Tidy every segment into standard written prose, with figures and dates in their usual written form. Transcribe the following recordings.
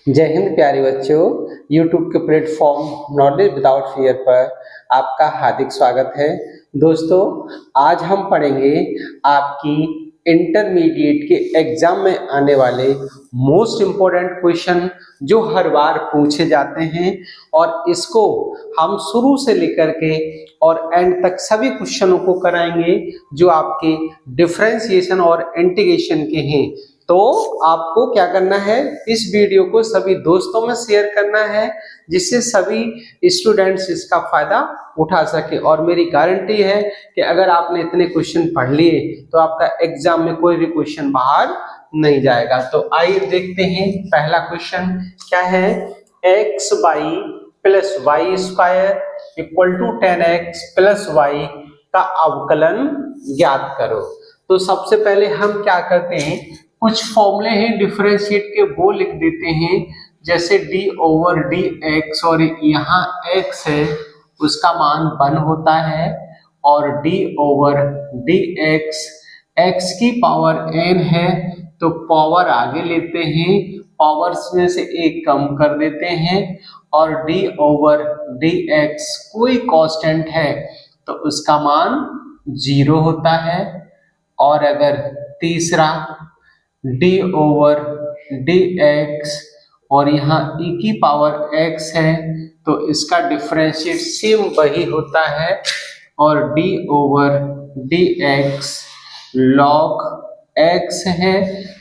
जय हिंद प्यारे बच्चों। YouTube के प्लेटफॉर्म नॉलेज विदाउट फियर पर आपका हार्दिक स्वागत है। दोस्तों, आज हम पढ़ेंगे आपकी इंटरमीडिएट के एग्जाम में आने वाले मोस्ट इम्पोर्टेंट क्वेश्चन जो हर बार पूछे जाते हैं, और इसको हम शुरू से लेकर के और एंड तक सभी क्वेश्चनों को कराएंगे जो आपके डिफरेंशिएशन और इंटीग्रेशन के हैं। तो आपको क्या करना है, इस वीडियो को सभी दोस्तों में शेयर करना है जिससे सभी स्टूडेंट्स इसका फायदा उठा सके। और मेरी गारंटी है कि अगर आपने इतने क्वेश्चन पढ़ लिए तो आपका एग्जाम में कोई भी क्वेश्चन बाहर नहीं जाएगा। तो आइए देखते हैं पहला क्वेश्चन क्या है। X by plus Y square equal to 10x plus Y का अवकलन ज्ञात करो। तो सबसे पहले हम क्या करते हैं, कुछ फॉर्मूले हैं डिफरेंशिएट के वो लिख देते हैं, जैसे d ओवर डी एक्स, और यहाँ x है उसका मान 1 होता है, और d over D x, x की पावर n है तो पावर आगे लेते हैं, पावर्स में से एक कम कर देते हैं, और d ओवर डी एक्स कोई कांस्टेंट है तो उसका मान 0 होता है। और अगर तीसरा d ओवर डी एक्स और यहाँ e की पावर x है तो इसका डिफरेंशिएट सेम वही होता है, और d over D X log x है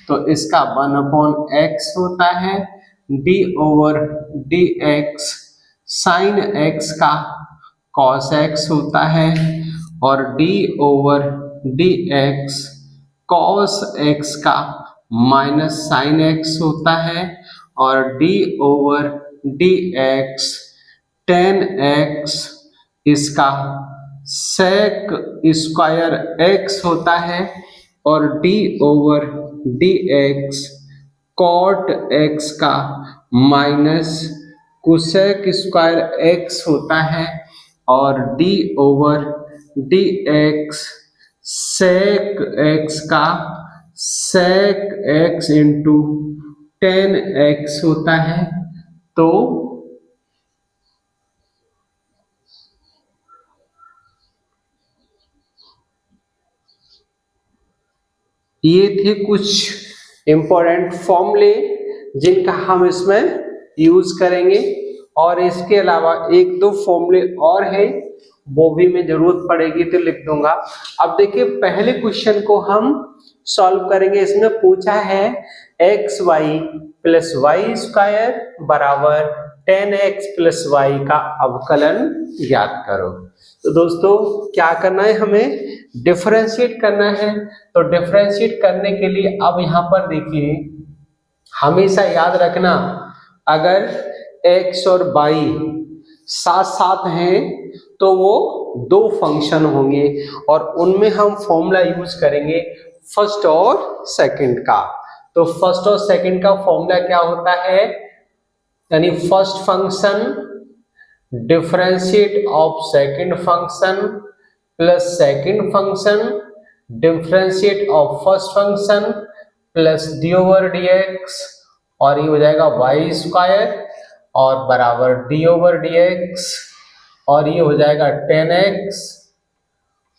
तो इसका 1/x होता है। d over D X sine x का cos x होता है, और d over D X cos x का माइनस साइन x होता है, और d over D X tan X इसका सेक स्क्वायर x होता है, और d over D X cot x का माइनस कुसेक स्क्वायर x होता है, और d ओवर डी एक्स सेक x का सेक x इंटू 10x होता है। तो ये थे कुछ इंपॉर्टेंट फॉर्मूले जिनका हम इसमें यूज करेंगे, और इसके अलावा एक दो फॉर्मूले और हैं वो भी मैं जरूरत पड़ेगी तो लिख दूंगा। अब देखिए पहले क्वेश्चन को हम सॉल्व करेंगे। इसमें पूछा है X Y plus Y square बराबर 10x प्लस वाई का अवकलन ज्ञात करो। तो दोस्तों क्या करना है, हमें डिफरेंशिएट करना है। तो डिफरेंशिएट करने के लिए अब यहाँ पर देखिए, हमेशा याद रखना अगर x और y साथ साथ हैं तो वो दो फंक्शन होंगे, और उनमें हम फॉर्मूला यूज करेंगे फर्स्ट और सेकंड का। तो फर्स्ट और सेकंड का फॉर्मूला क्या होता है, यानी first function differentiate of second function plus second function differentiate of first function plus D over D x, और ये हो जाएगा वाई स्क्वायर और बराबर डी ओवर डी एक्स, और ये हो जाएगा 10x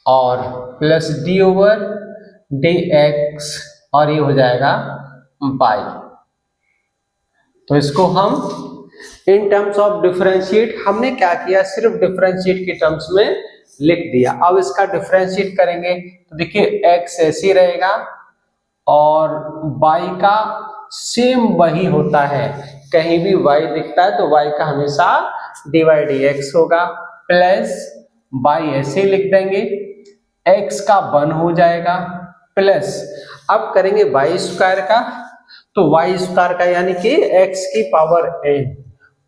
और plus D over D x, और ये हो जाएगा y। तो इसको हम इन टर्म्स ऑफ डिफरेंशिएट हमने क्या किया, सिर्फ डिफरेंशिएट के टर्म्स में लिख दिया। अब इसका डिफरेंशिएट करेंगे तो देखिए x ऐसे रहेगा और y का सेम वही होता है, कहीं भी y दिखता है तो y का हमेशा dy dx होगा, प्लस y ऐसे लिख देंगे, x का 1 हो जाएगा, प्लस अब करेंगे y स्क्वायर का। तो y स्क्वायर का यानी कि x की पावर n,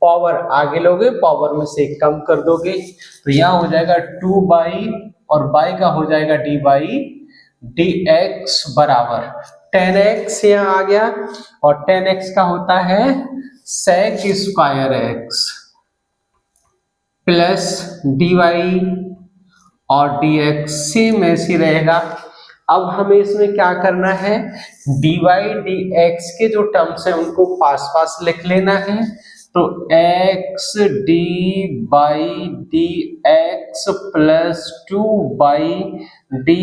पावर आगे लोगे पावर में से कम कर दोगे तो यहाँ हो जाएगा 2y, और y का हो जाएगा dy dx बराबर 10x यहाँ आ गया, और 10x का होता है sec square x plus dy और dx सेम ऐसी रहेगा। अब हमें इसमें क्या करना है, dy dx के जो टर्म्स हैं उनको पास पास लिख लेना है। तो x dy dx plus 2y dy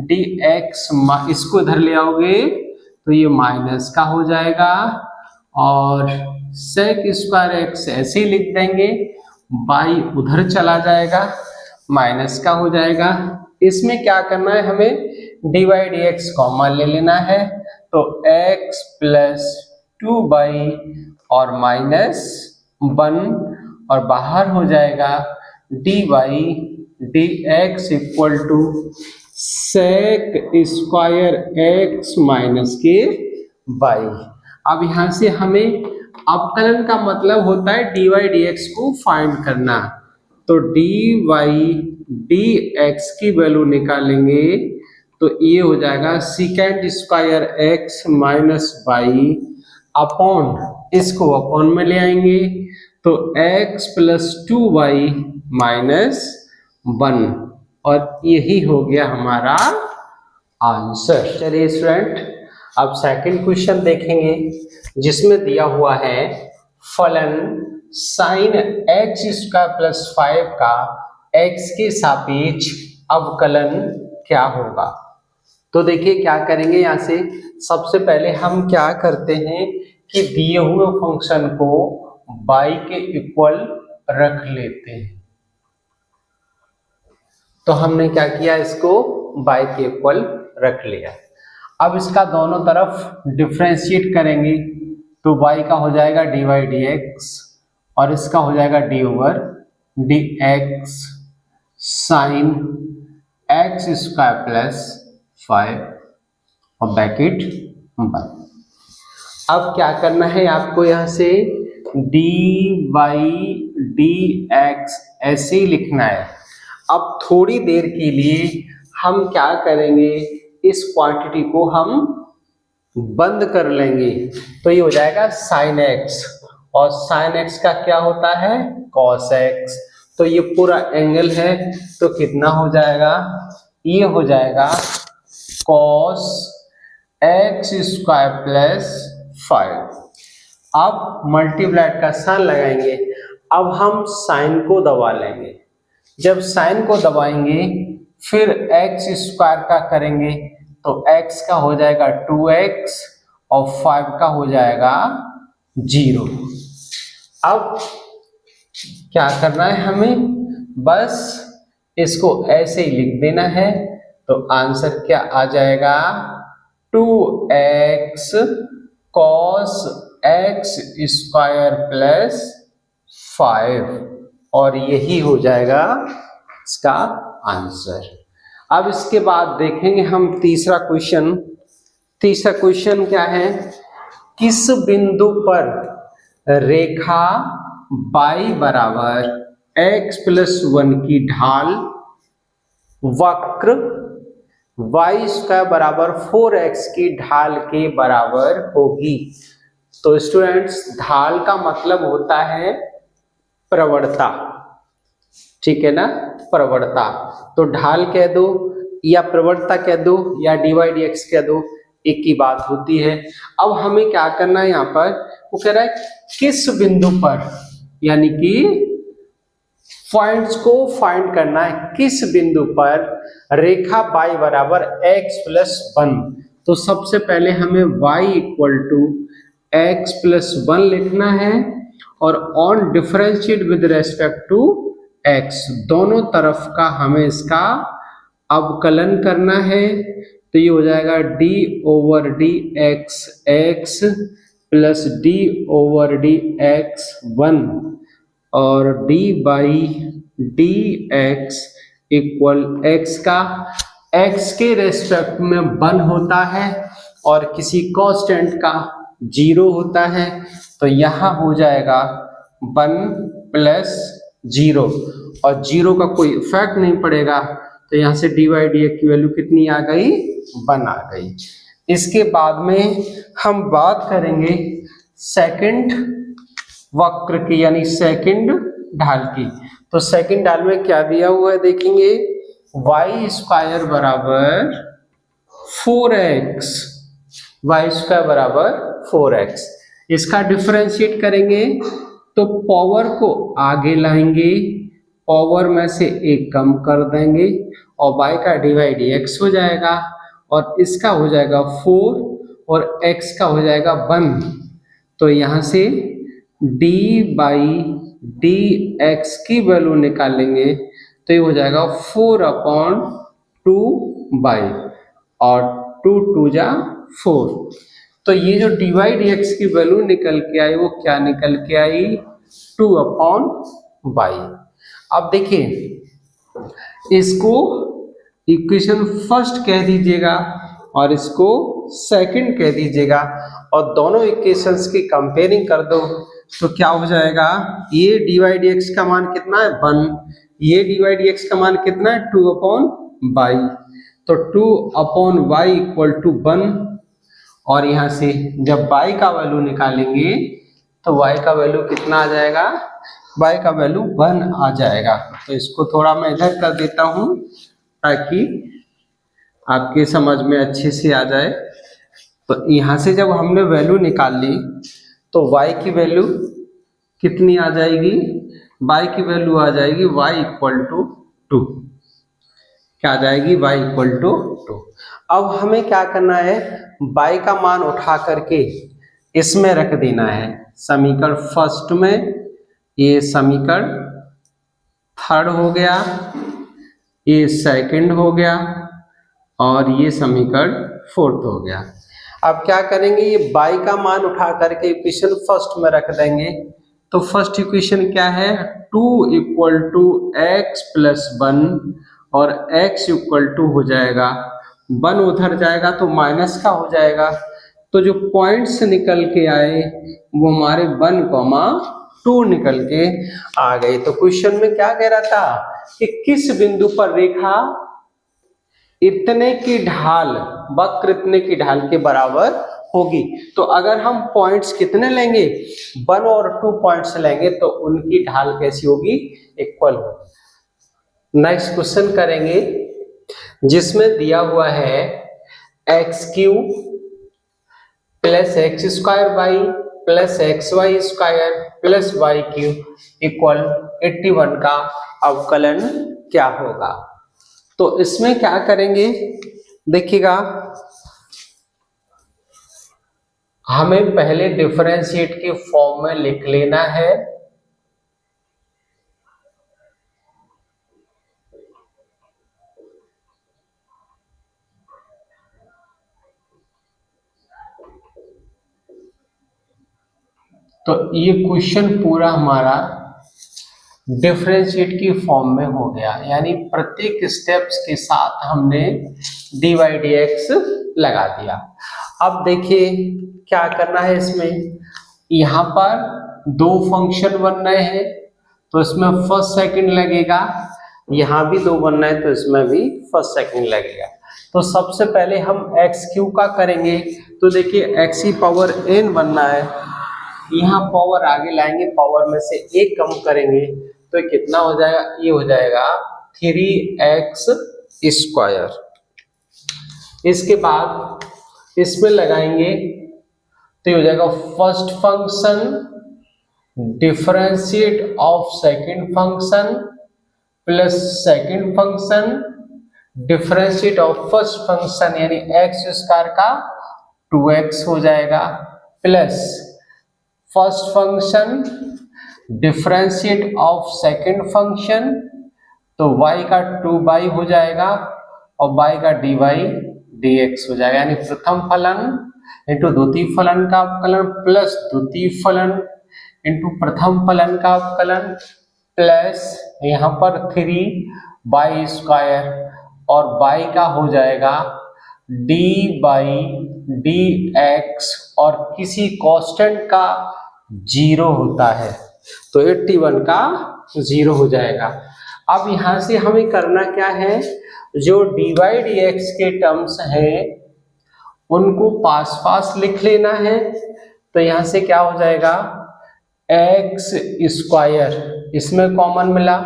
dx, इसको इधर ले आओगे तो ये माइनस का हो जाएगा, और sec स्क्वायर x ऐसे ही लिख देंगे, y उधर चला जाएगा, माइनस का हो जाएगा। इसमें क्या करना है, हमें dy dx कॉमन ले लेना है, तो x प्लस 2y और माइनस 1, और बाहर हो जाएगा dy dx equal to sec square x minus के y। अब यहाँ से हमें अवकलन का मतलब होता है dy dx को फाइंड करना, तो dy dx की वैल्यू निकालेंगे तो ये हो जाएगा second square x minus Y upon, इसको अपॉन में ले आएंगे तो x प्लस 2y माइनस 1, और यही हो गया हमारा आंसर। चलिए स्टूडेंट, अब सेकंड क्वेश्चन देखेंगे जिसमें दिया हुआ है फलन साइन एक्स स्क्वायर प्लस 5 का x के सापेक्ष अवकलन क्या होगा। तो देखिए क्या करेंगे, यहाँ से सबसे पहले हम क्या करते हैं कि दिए हुए फंक्शन को y के इक्वल रख लेते हैं। तो हमने क्या किया, इसको y के इक्वल रख लिया। अब इसका दोनों तरफ डिफरेंशिएट करेंगे तो y का हो जाएगा dy dx और इसका हो जाएगा d over dx sine x square plus 5 और ब्रैकेट 1। अब क्या करना है आपको, यहाँ से dy dx ऐसे ही लिखना है। अब थोड़ी देर के लिए हम क्या करेंगे, इस क्वांटिटी को हम बंद कर लेंगे, तो ये हो जाएगा साइन एक्स, और साइन एक्स का क्या होता है, कॉस एक्स। तो ये पूरा एंगल है, तो कितना हो जाएगा, ये हो जाएगा कॉस एक्स स्क्वायर प्लस 5। अब मल्टीप्लाइड का साइन लगाएंगे, अब हम साइन को दबा लेंगे। जब साइन को दबाएंगे फिर एक्स स्क्वायर का करेंगे तो x का हो जाएगा 2x और 5 का हो जाएगा 0। अब क्या करना है हमें, बस इसको ऐसे ही लिख देना है, तो आंसर क्या आ जाएगा, 2x cos x square plus 5, और यही हो जाएगा इसका आंसर। अब इसके बाद देखेंगे हम तीसरा क्वेश्चन। तीसरा क्वेश्चन क्या है, किस बिंदु पर रेखा y बराबर x प्लस 1 की ढाल वक्र y स्क्वायर बराबर 4x की ढाल के बराबर होगी। तो स्टूडेंट्स, ढाल का मतलब होता है प्रवणता, ठीक है ना, प्रवणता। तो ढाल कह दो या प्रवणता कह दो या dy dx कह दो, एक ही बात होती है। अब हमें क्या करना है, यहाँ पर वो कह रहा है किस बिंदु पर, यानी कि पॉइंट्स को फाइंड करना है, किस बिंदु पर रेखा y बराबर x प्लस 1। तो सबसे पहले हमें y equal to x plus 1 लिखना है, और on differentiate with respect to x, दोनों तरफ का हमें इसका अवकलन करना है। तो ये हो जाएगा d over D x x plus d over D x 1 और d by d x equal x का x के रेस्पेक्ट में 1 होता है और किसी कांस्टेंट का 0 होता है। तो यहाँ हो जाएगा 1 प्लस 0, और 0 का कोई इफेक्ट नहीं पड़ेगा, तो यहाँ से dy dx की वैल्यू कितनी आ गई, 1 आ गई। इसके बाद में हम बात करेंगे सेकंड वक्र की, यानी सेकंड ढाल की। तो सेकंड ढाल में क्या दिया हुआ है देखेंगे, y स्क्वायर बराबर 4x वाई स्क्वायर बराबर 4x। इसका डिफरेंशिएट करेंगे तो पावर को आगे लाएंगे, पावर में से एक कम कर देंगे और y का डिवाइड x हो जाएगा और इसका हो जाएगा 4 और x का हो जाएगा 1। तो यहाँ से d बाई डी एक्स की वैल्यू निकालेंगे तो ये हो जाएगा 4/2 और 2 2 जा 4। तो ये जो डिवाइड एक्स की वैल्यू निकल के आई वो क्या निकल के आई 2/y। अब देखिए इसको इक्वेशन फर्स्ट कह दीजिएगा और इसको सेकंड कह दीजिएगा और दोनों इक्वेशंस की कंपेयरिंग कर दो तो क्या हो जाएगा, ये डिवाइड एक्स का मान कितना है 1, ये डिवाइड एक्स का मान कितना है 2/y। तो 2/y इक्वल टू 1 और यहाँ से जब y का वैल्यू निकालेंगे तो y का वैल्यू कितना आ जाएगा, y का वैल्यू 1 आ जाएगा। तो इसको थोड़ा मैं इधर कर देता हूँ ताकि आपके समझ में अच्छे से आ जाए। तो यहाँ से जब हमने वैल्यू निकाल ली तो y की वैल्यू कितनी आ जाएगी, y की वैल्यू आ जाएगी y इक्वल टू 2। क्या आ जाएगी, y इक्वल टू 2। अब हमें क्या करना है, y का मान उठा करके इसमें रख देना है, समीकरण फर्स्ट में, ये समीकरण थर्ड हो गया, ये सेकंड हो गया और ये समीकरण फोर्थ हो गया। अब क्या करेंगे, ये y का मान उठा करके इक्वेशन फर्स्ट में रख देंगे। तो फर्स्ट इक्वेशन क्या है, 2 इक्वल टू एक्स प्लस 1 और x इक्वल टू हो जाएगा 1 उधर जाएगा तो माइनस का हो जाएगा। तो जो पॉइंट्स निकल के आए वो हमारे 1,2 निकल के आ गए। तो क्वेश्चन में क्या कह रहा था कि किस बिंदु पर रेखा इतने की ढाल, वक्र इतने की ढाल के बराबर होगी। तो अगर हम पॉइंट्स कितने लेंगे 1 और 2 पॉइंट्स लेंगे तो उनकी ढाल कैसी होगी, इक्वल होगी। नेक्स्ट क्वेश्चन करेंगे जिसमें दिया हुआ है x³ plus x square y plus x y square plus y³ equal 81 का अवकलन क्या होगा। तो इसमें क्या करेंगे, देखिएगा हमें पहले डिफरेंशिएट के फॉर्म में लिख लेना है। तो ये क्वेश्चन पूरा हमारा डिफरेंशिएट की फॉर्म में हो गया, यानी प्रत्येक स्टेप्स के साथ हमने डिवाइड एक्स लगा दिया। अब देखिए क्या करना है, इसमें यहाँ पर 2 फंक्शन बन रहे हैं तो इसमें फर्स्ट सेकंड लगेगा, यहाँ भी 2 बनना है तो इसमें भी फर्स्ट सेकंड लगेगा। तो सबसे पहले हम x³ का करेंगे। तो देखिए x⁴n बनना है, यहाँ पावर आगे लाएंगे, पावर में से एक कम करेंगे तो कितना हो जाएगा, ये हो जाएगा 3x²। इसके बाद इसमें लगाएंगे तो ये हो जाएगा first function differentiate of second function plus second function differentiate of first function, यानी x² का 2x हो जाएगा, plus first function differentiate of second function तो y का 2y हो जाएगा और y का dy dx हो जाएगा, यानी प्रथम फलन इंटू द्वितीय फलन का अवकलन प्लस द्वितीय फलन इंटू प्रथम फलन का अवकलन प्लस यहाँ पर 3y² और y का हो जाएगा d/dx और किसी कांस्टेंट का 0 होता है तो 81 का 0 हो जाएगा। अब यहाँ से हमें करना क्या है, जो डिवाइड एक्स के टर्म्स हैं उनको पास पास लिख लेना है। तो यहाँ से क्या हो जाएगा, x² इसमें कॉमन मिला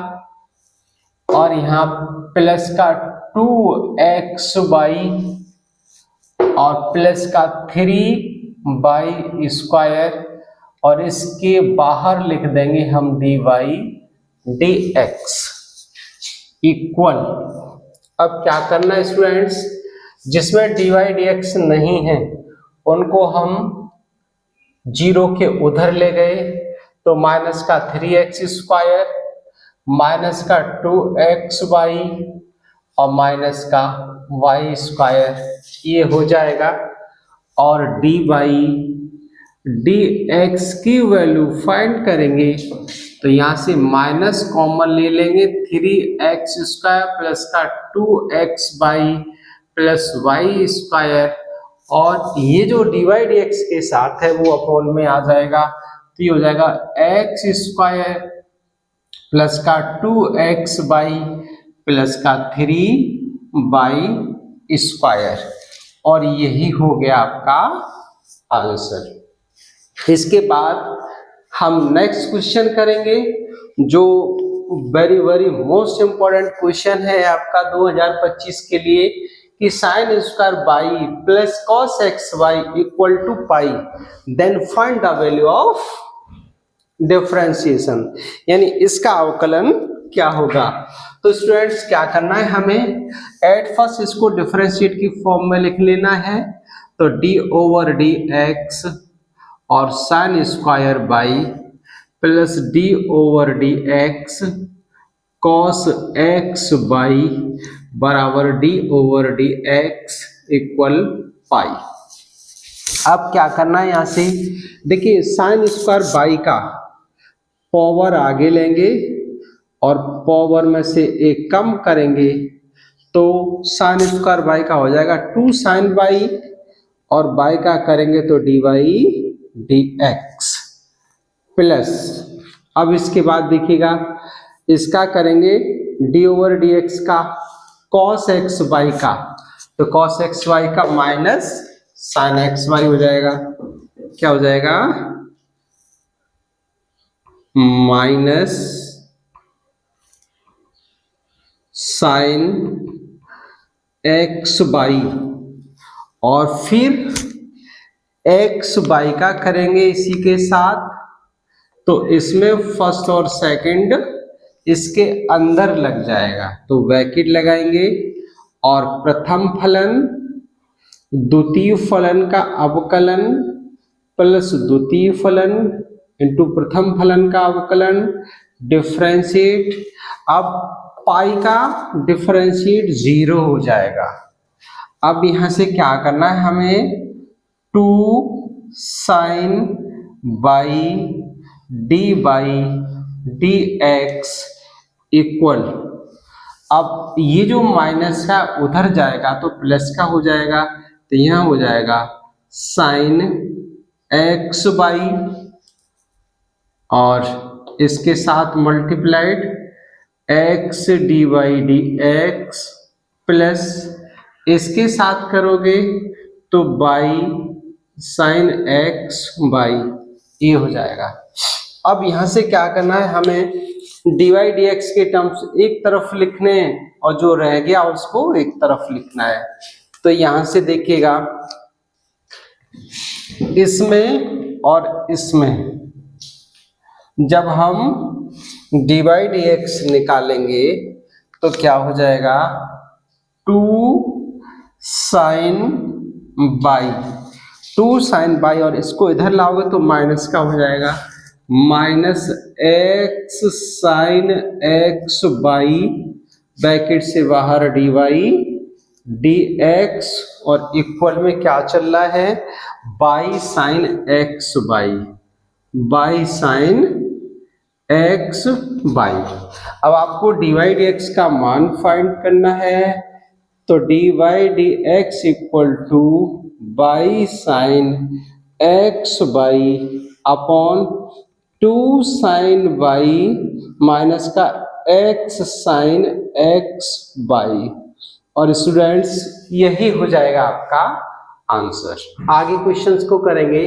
और यहाँ प्लस का 2xy और प्लस का 3/² और इसके बाहर लिख देंगे हम dy/dx इक्वल। अब क्या करना है स्टूडेंट्स, जिसमें dy/dx नहीं है उनको हम 0 के उधर ले गए, तो माइनस का 3x² माइनस का 2xy और माइनस का y², ये हो जाएगा। और dy/dx की वैल्यू फाइंड करेंगे, तो यहाँ से माइनस कॉमन ले लेंगे, 3x² प्लस का 2xy प्लस y², और ये जो dy/dx के साथ है वो अपॉन में आ जाएगा, तो ये हो जाएगा x² प्लस का 2xy प्लस का 3y², और यही हो गया आपका आंसर। इसके बाद हम नेक्स्ट क्वेश्चन करेंगे, जो very very most important question है आपका 2025 के लिए, कि sin² by plus cos xy equal to pi, then find the value of differentiation, यानी इसका अवकलन क्या होगा। तो स्टूडेंट्स क्या करना है, हमें एट फर्स्ट इसको डिफरेंशिएट की फॉर्म में लिख लेना है, तो d/dx और sin² by plus d/dx cos xy बराबर d/dx इक्वल पाई। अब क्या करना है, यहाँ से देखिए sin² बाई का पावर आगे लेंगे और पावर में से एक कम करेंगे, तो sin² बाई का हो जाएगा 2 sin बाई, और बाई का करेंगे तो dy/dx प्लस, अब इसके बाद देखिएगा इसका करेंगे d/dx का cos xy का, तो cos xy का माइनस sin xy हो जाएगा, क्या हो जाएगा, माइनस sin xy, और फिर xy का करेंगे इसी के साथ, तो इसमें फर्स्ट और सेकंड इसके अंदर लग जाएगा, तो ब्रैकेट लगाएंगे, और प्रथम फलन द्वितीय फलन का अवकलन प्लस द्वितीय फलन इंटू प्रथम फलन का अवकलन डिफरेंशिएट। अब पाई का डिफरेंशिएट 0 हो जाएगा। अब यहाँ से क्या करना है, हमें 2 sin बाई d/dx इक्वल, अब ये जो माइनस का उधर जाएगा तो प्लस का हो जाएगा, तो यहाँ हो जाएगा sin xy और इसके साथ मल्टीप्लाइड x dy/dx प्लस इसके साथ करोगे तो बाई sin xy, ये हो जाएगा। अब यहाँ से क्या करना है, हमें dy/dx के टर्म्स एक तरफ लिखने हैं और जो रह गया उसको एक तरफ लिखना है। तो यहाँ से देखिएगा इसमें और इसमें जब हम dy/dx निकालेंगे तो क्या हो जाएगा, 2 sin बाई और इसको इधर लाओगे तो माइनस का हो जाएगा, minus x sin x by bracket से बाहर dy/dx और इक्वल में क्या चल रहा है, by sin x by sin x by. अब आपको dy/dx का मान फाइंड करना है, तो dy/dx equal two by sin x by upon 2 sin by minus का x sin x बाई, और स्टूडेंट्स यही हो जाएगा आपका आंसर। आगे क्वेश्चंस को करेंगे।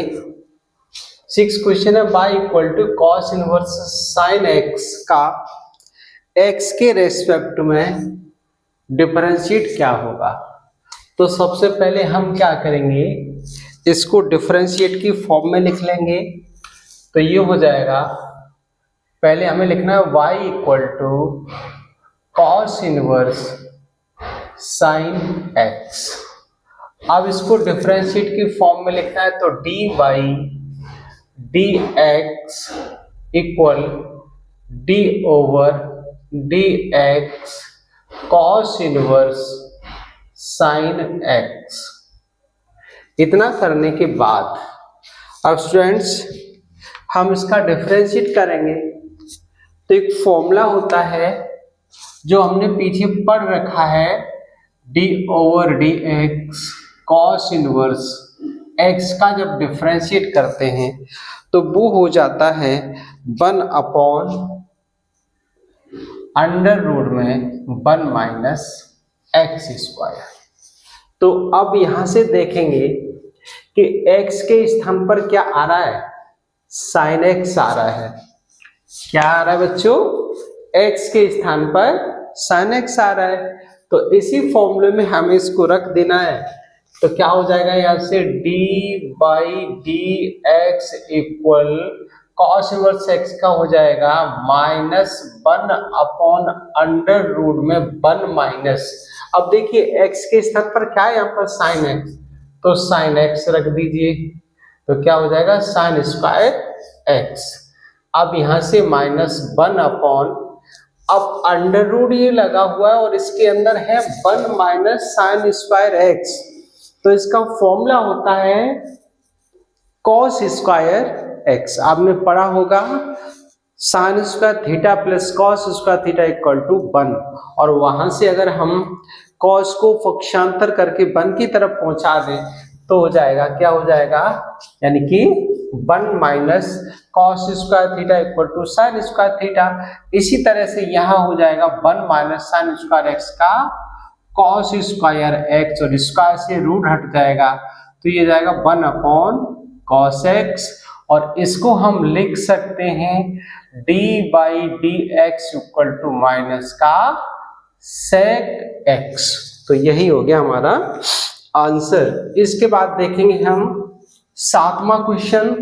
6 क्वेश्चन है, y equal to cos inverse sin x का x के रेस्पेक्ट में डिफरेंशिएट क्या होगा। तो सबसे पहले हम क्या करेंगे, इसको डिफरेंशिएट की फॉर्म में लिख लेंगे। तो ये हो जाएगा, पहले हमें लिखना है y equal to cos inverse sine x। अब इसको डिफरेंशिएट की फॉर्म में लिखना है, तो dy dx equal d over dx cos inverse sine x। इतना करने के बाद अब स्टूडेंट्स हम इसका डिफरेंशिएट करेंगे। तो एक फॉर्मूला होता है जो हमने पीछे पढ़ रखा है, d over D x cos inverse x का जब डिफरेंशिएट करते हैं तो वो हो जाता है 1 अपॉन अंडर रूट में 1 माइनस एक्स स्क्वायर। तो अब यहां से देखेंगे कि x के स्थान पर क्या आ रहा है, साइन x आ रहा है। क्या आ रहा है बच्चों, x के स्थान पर साइन x आ रहा है। तो इसी फॉर्मूले में हमें इसको रख देना है। तो क्या हो जाएगा यहां से, D by d x equal cos inverse x का हो जाएगा माइनस 1 अपॉन अंडर रूट में 1 माइनस, अब देखिए x के स्थान पर क्या है यहाँ पर साइन x, तो साइन x रख दीजिए। तो क्या हो जाएगा साइन स्क्वायर x। अब यहां से माइनस 1 अपॉन, अब अंडर रूट ये लगा हुआ है और इसके अंदर है 1 माइनस साइन स्क्वायर x। तो इसका फॉर्मूला होता है कॉस स्क्वायर x। आपने पढ़ा होगा sine square theta plus cos square theta equal to 1, और वहां से अगर हम कॉस को पक्षांतर करके 1 की तरफ पहुंचा दें तो हो जाएगा, क्या हो जाएगा, यानी कि 1 minus cos square theta equal to sine square theta. इसी तरह से यहाँ हो जाएगा 1 माइनस साइन स्क्वायर एक्स का कॉस स्क्वायर एक्स, और स्क्वायर से रूट हट जाएगा तो ये जाएगा 1 अपॉन कॉस एक्स, और इसको हम लिख सकते हैं d by d x equal to minus का सेक एक्स। तो यही हो गया हमारा आंसर। इसके बाद देखेंगे हम 7वां क्वेश्चन,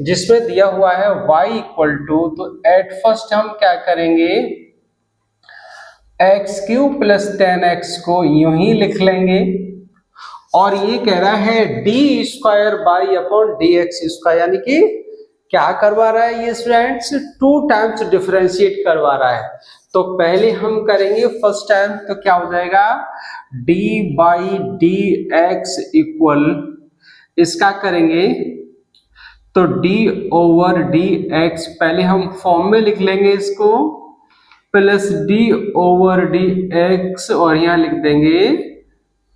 जिसमें दिया हुआ है y इक्वल टू, तो एट फर्स्ट हम क्या करेंगे, एक्स क्यूब प्लस 10x को यूं ही लिख लेंगे, और ये कह रहा है D square by upon D x square, यानी कि क्या करवा रहा है ये स्टूडेंट्स, 2 टाइम्स डिफरेंशिएट करवा रहा है। तो पहले हम करेंगे फर्स्ट टाइम, तो क्या हो जाएगा d by d x equal, इसका करेंगे तो d ओवर डी एक्स, पहले हम फॉर्म में लिख लेंगे इसको, plus d over D x, और यहां लिख देंगे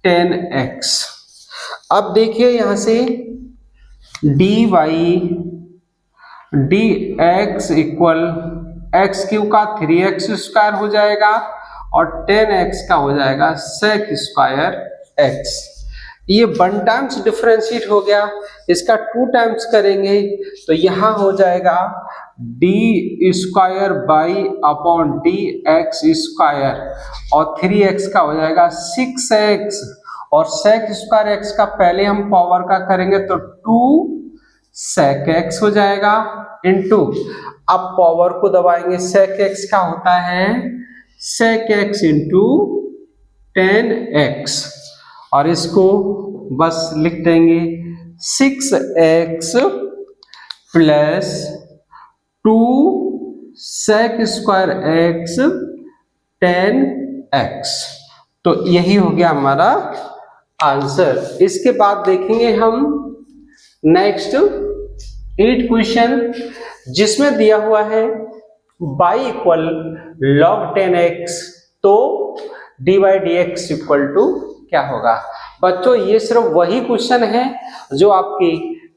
10x। अब देखिए यहां से dy dx equal x Q का 3x स्क्वायर हो जाएगा, और 10x का हो जाएगा सेक स्क्वायर x। ये 1 टाइम्स डिफरेंशिएट हो गया, इसका 2 टाइम्स करेंगे तो यहाँ हो जाएगा D square by upon D x square, और 3x का हो जाएगा 6x, और सेक स्क्वायर एक्स का पहले हम पावर का करेंगे तो 2 सेक एक्स हो जाएगा इनटू, अब पावर को दबाएंगे, सेक एक्स का होता है सेक एक्स इंटू 10x, और इसको बस लिख देंगे 6x plus 2 sec square x 10x। तो यही हो गया हमारा आंसर। इसके बाद देखेंगे हम नेक्स्ट 8 क्वेश्चन, जिसमें दिया हुआ है y इक्वल log 10x, तो dy dx इक्वल टू क्या होगा। बच्चों ये सिर्फ वही क्वेश्चन है जो आपके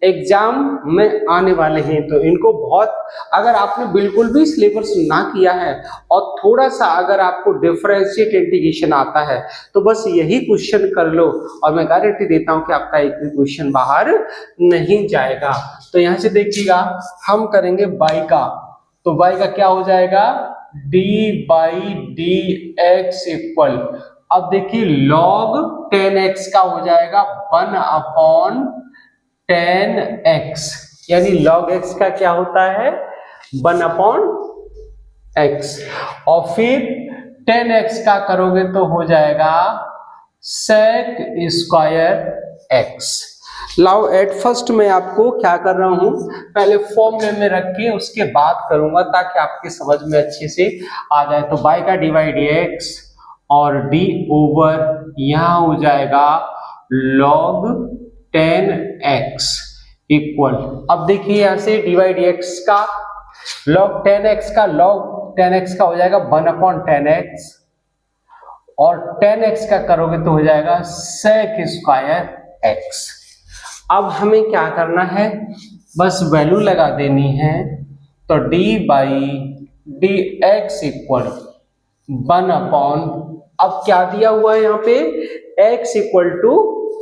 एग्जाम में आने वाले हैं, तो इनको बहुत, अगर आपने बिल्कुल भी सिलेबस ना किया है और थोड़ा सा अगर आपको डिफरेंशिएट इंटीग्रेशन आता है तो बस यही क्वेश्चन कर लो, और मैं गारंटी देता हूं कि आपका एक भी क्वेश्चन बाहर नहीं जाएगा। तो यहां से देखिएगा हम करेंगे y का, तो y का क्या हो जाएगा, d by d x equal अब देखिए log 10x का हो जाएगा 1/10x, यानी log x का क्या होता है 1/x, और फिर 10x का करोगे तो हो जाएगा sec स्क्वायर x। लाओ एट फर्स्ट मैं आपको क्या कर रहा हूं, पहले फॉर्मूले में रख के उसके बाद करूंगा ताकि आपकी समझ में अच्छे से आ जाए। तो बाई का डिवाइड x और d ओवर यहां हो जाएगा log 10x इक्वल, अब देखिए यहां से डिवाइड x का log 10x का हो जाएगा 1/10x, और 10x का करोगे तो हो जाएगा sec स्क्वायर x। अब हमें क्या करना है, बस वैल्यू लगा देनी है। तो d by d x equal 1/, अब क्या दिया हुआ है यहाँ पे x इक्वल टू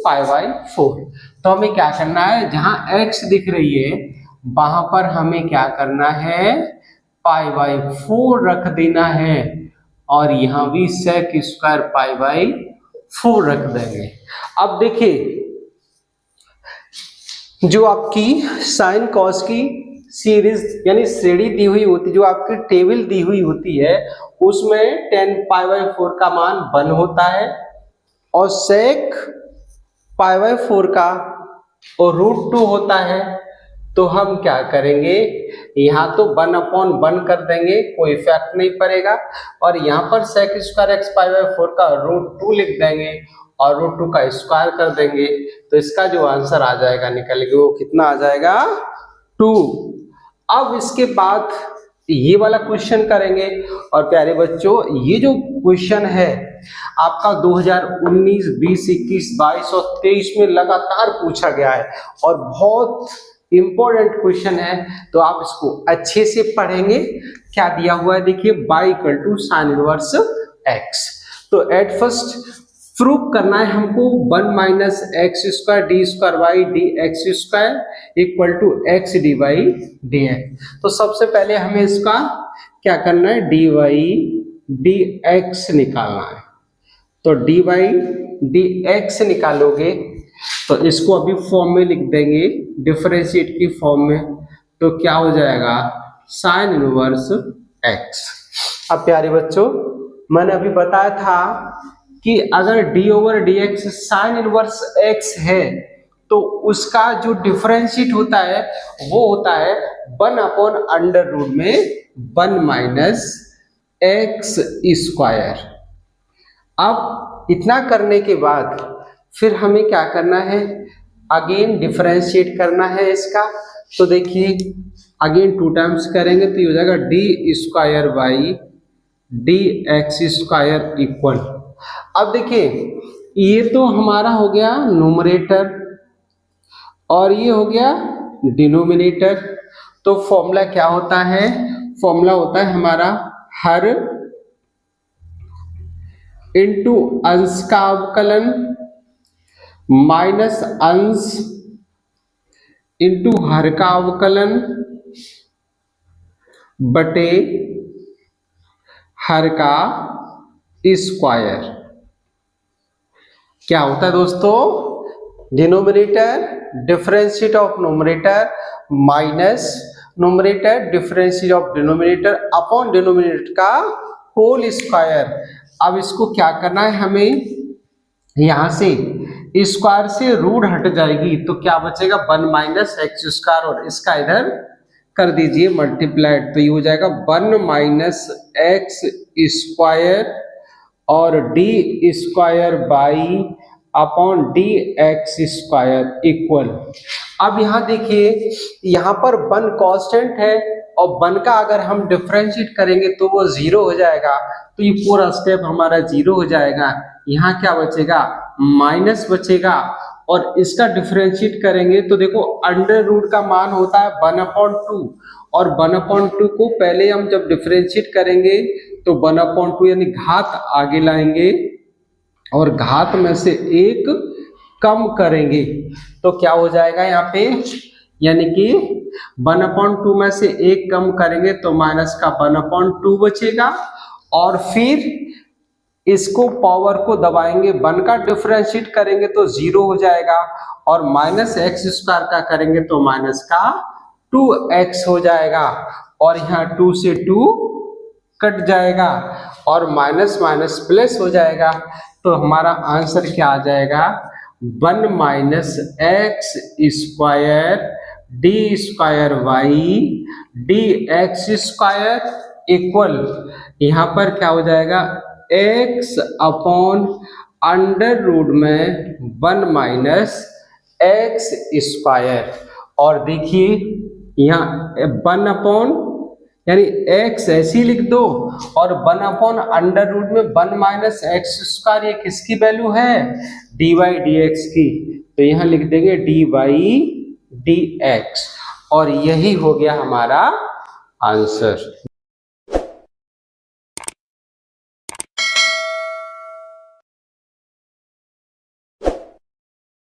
5/4। तो हमें क्या करना है, जहां x दिख रही है वहां पर हमें क्या करना है 5/4 रख देना है, और यहां भी sec स्क्वायर 5/4 रख देंगे। अब देखिए जो आपकी साइन कॉस की सीरीज यानी श्रेणी दी हुई होती, जो आपकी टेबल दी हुई होती है, उसमें 10π/4 का मान 1 होता है, और sec π/4 का और √2 होता है। तो हम क्या करेंगे, यहाँ तो 1/1 कर देंगे, कोई इफेक्ट नहीं पड़ेगा, और यहाँ पर sec स्क्वायर x π/4 का √2 लिख देंगे और √2 का स्क्वायर कर देंगे। तो इसका जो आंसर आ जाएगा निकल के वो कितना आ जाएगा 2। अब इसके बाद ये वाला क्वेश्चन करेंगे, और प्यारे बच्चों ये जो क्वेश्चन है आपका 2019, 20, 21, 22 और 23 में लगातार पूछा गया है और बहुत इंपॉर्टेंट क्वेश्चन है, तो आप इसको अच्छे से पढ़ेंगे। क्या दिया हुआ है देखिए, y equal to sine inverse x। तो एट फर्स्ट प्रूव करना है हमको 1 minus x square d square y d x square equal to x d y d x. तो सबसे पहले हमें इसका क्या करना है, डी वाई डी एक्स निकालना है। तो डी वाई डी एक्स निकालोगे तो इसको अभी फॉर्म में लिख देंगे, डिफरेंशिएट की फॉर्म में, तो क्या हो जाएगा साइन इनवर्स एक्स। अब प्यारे बच्चों मैंने अभी बताया था कि अगर d over D X sign inverse x है तो उसका जो डिफरेंशिएट होता है वो होता है 1/√1 में 1 माइनस एक्स स्क्वायर। अब इतना करने के बाद फिर हमें क्या करना है, अगेन डिफरेंशिएट करना है इसका। तो देखिए अगेन 2 टाइम्स करेंगे तो ये हो जाएगा D square by d x square equal. अब देखिए ये तो हमारा हो गया न्यूमरेटर और ये हो गया डिनोमिनेटर। तो फॉर्मूला क्या होता है, फॉर्मूला होता है हमारा हर इंटू अंश का अवकलन माइनस अंश इंटू हर का अवकलन बटे हर का स्क्वायर। क्या होता है दोस्तों, denominator differentiate of numerator minus numerator differentiate of denominator upon denominator का होल स्क्वायर। अब इसको क्या करना है, हमें यहां से स्क्वायर से रूट हट जाएगी तो क्या बचेगा 1 माइनस एक्स स्क्वायर, और इसका इधर कर दीजिए मल्टीप्लाइड, तो ये हो जाएगा 1 माइनस एक्स स्क्वायर और D square by upon D x square equal. अब यहाँ देखिए यहाँ पर 1 कांस्टेंट है और 1 का अगर हम डिफरेंशिएट करेंगे तो वो 0 हो जाएगा, तो ये पूरा स्टेप हमारा 0 हो जाएगा। यहाँ क्या बचेगा, माइनस बचेगा, और इसका डिफरेंशिएट करेंगे तो देखो अंडर रूट का मान होता है 1/2, और 1/2 को पहले हम जब डिफरेंशिएट करेंगे तो 1/2 यानी घात आगे लाएंगे और घात में से 1 कम करेंगे तो क्या हो जाएगा यहाँ पे, यानी कि 1/2 में से 1 कम करेंगे तो माइनस का 1/2 बचेगा, और फिर इसको पावर को दबाएंगे, 1 का डिफरेंशिएट करेंगे तो 0 हो जाएगा, और माइनस एक्स स्क्वायर का करेंगे तो माइनस का 2x हो जाएगा, और यहाँ 2 से 2 कट जाएगा और माइनस माइनस प्लस हो जाएगा। तो हमारा आंसर क्या आ जाएगा, 1 minus x square d square y d x square equal, यहाँ पर क्या हो जाएगा, x अपॉन अंडर रूट में 1 माइनस एक्स स्क्वायर। और देखिए यहाँ 1 अपॉन यानी x ऐसे ही लिख दो, और 1 अपॉन अंडर रूट में 1 माइनस एक्स स्क्वायर, ये किसकी वैल्यू है, डी वाई डी एक्स की, तो यहाँ लिख देंगे डी वाई डी एक्स, और यही हो गया हमारा आंसर।